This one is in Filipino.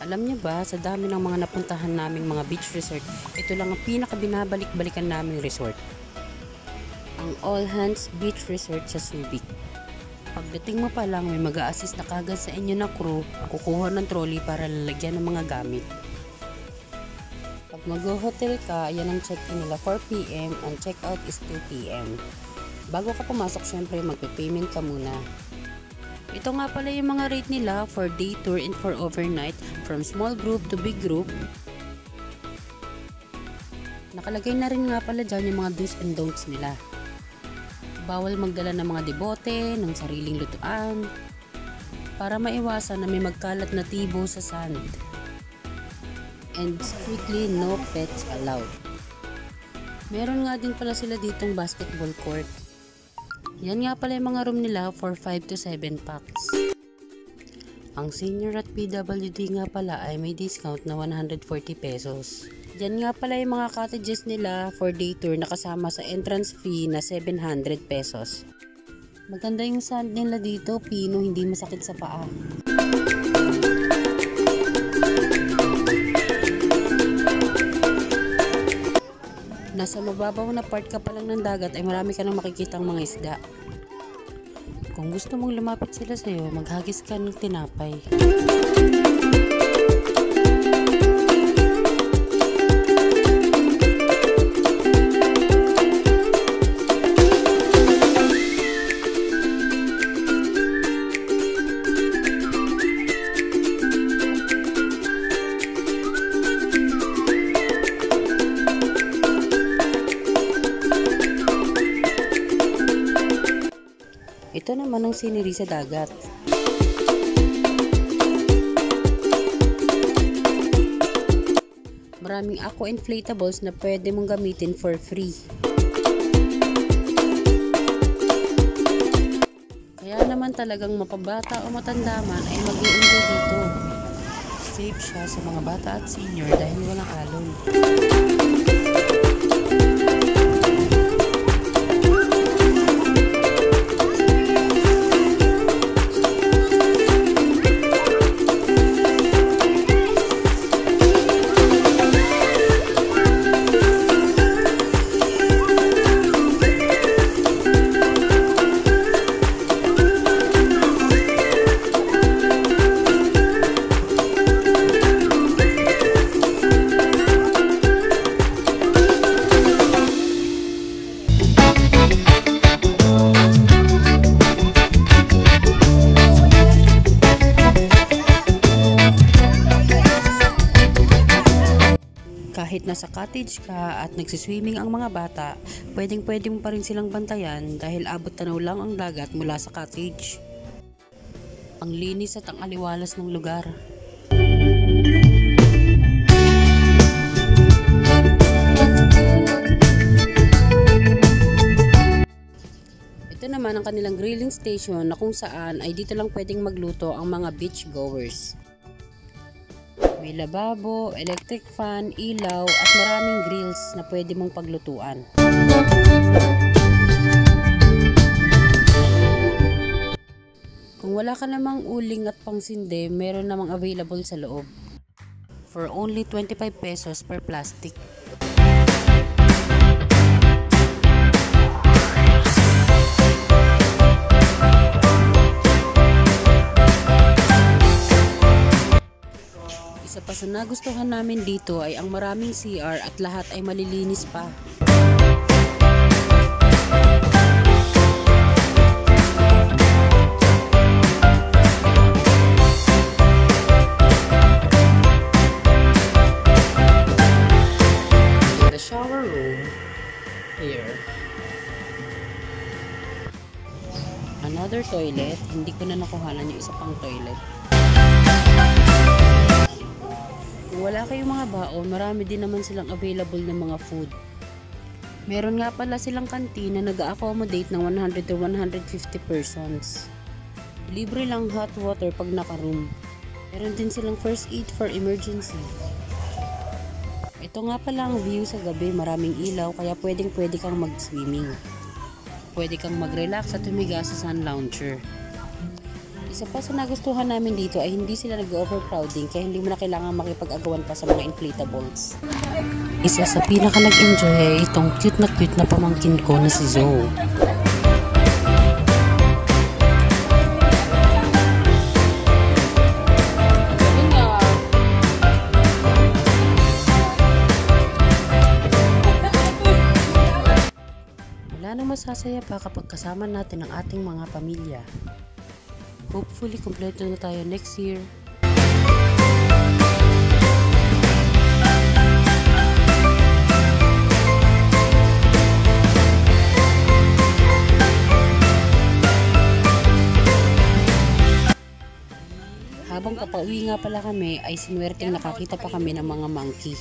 Alam niyo ba, sa dami ng mga napuntahan naming mga beach resort, ito lang ang pinakabinabalik-balikan naming resort. Ang All Hands Beach Resort sa Subic. Pagdating mo pa lang, may mag-a-assist na kagad sa inyo na crew, kukuha ng trolley para lalagyan ng mga gamit. Pag mag-hotel ka, yan ang check-in nila 4 PM, ang check-out is 2 PM. Bago ka pumasok, syempre magpe-payment ka muna. Ito nga pala yung mga rate nila for day tour and for overnight, from small group to big group. Nakalagay na rin nga pala dyan yung mga do's and don'ts nila. Bawal magdala ng mga debote, ng sariling lutuan, para maiwasan na may magkalat na tibo sa sand. And strictly no pets allowed. Meron nga din pala sila ditong basketball court. Yan nga pala yung mga room nila for 5 to 7 packs. Ang senior at PWD nga pala ay may discount na 140 pesos. Yan nga pala yung mga cottages nila for day tour na kasama sa entrance fee na 700 pesos. Maganda yung sand nila dito, pino, hindi masakit sa paa. Nasa mababaw na part ka pa lang ng dagat ay marami ka nang makikitang mga isda. Kung gusto mong lumapit sila sa'yo, maghagis ka ng tinapay. Ito naman ang scenery sa dagat. Maraming aqua inflatables na pwede mong gamitin for free. Kaya naman talagang mapabata o matanda man ay mag-i-enjoy dito. Safe siya sa mga bata at senior dahil walang alon. Kahit nasa cottage ka at nagsiswimming ang mga bata, pwedeng mo pa rin silang bantayan dahil abot tanaw lang ang dagat mula sa cottage. Ang linis at ang aliwalas ng lugar. Ito naman ang kanilang grilling station na kung saan ay dito lang pwedeng magluto ang mga beach goers. May lababo, electric fan, ilaw at maraming grills na pwede mong paglutuan. Kung wala ka namang uling at pangsinde, meron namang available sa loob. For only 25 pesos per plastic. Isa pa sa nagustuhan namin dito ay ang maraming CR at lahat ay malilinis pa. In the shower room here, another toilet. Hindi ko na nakuhanan yung isa pang toilet. Kung wala kayong mga baon, marami din naman silang available ng mga food. Meron nga pala silang kantin na nag-accommodate ng 100 to 150 persons. Libre lang hot water pag naka-room. Meron din silang first aid for emergency. Ito nga pala ang view sa gabi, maraming ilaw kaya pwede kang mag-swimming. Pwede kang mag-relax at humiga sa sun lounger. Isa pa sa nagustuhan namin dito ay hindi sila nag-overcrowding kaya hindi mo na kailangan makipag-agawan pa sa mga inflatables. Isa sa pinaka nag-enjoy ay itong cute na pamangkin ko na si Zoe. Wala nang masasaya pa kapag kasama natin ang ating mga pamilya. Hopefully, kompleto na tayo next year. Habang kapauwi nga pala kami, ay sinuwerteng nakakita pa kami ng mga monkey.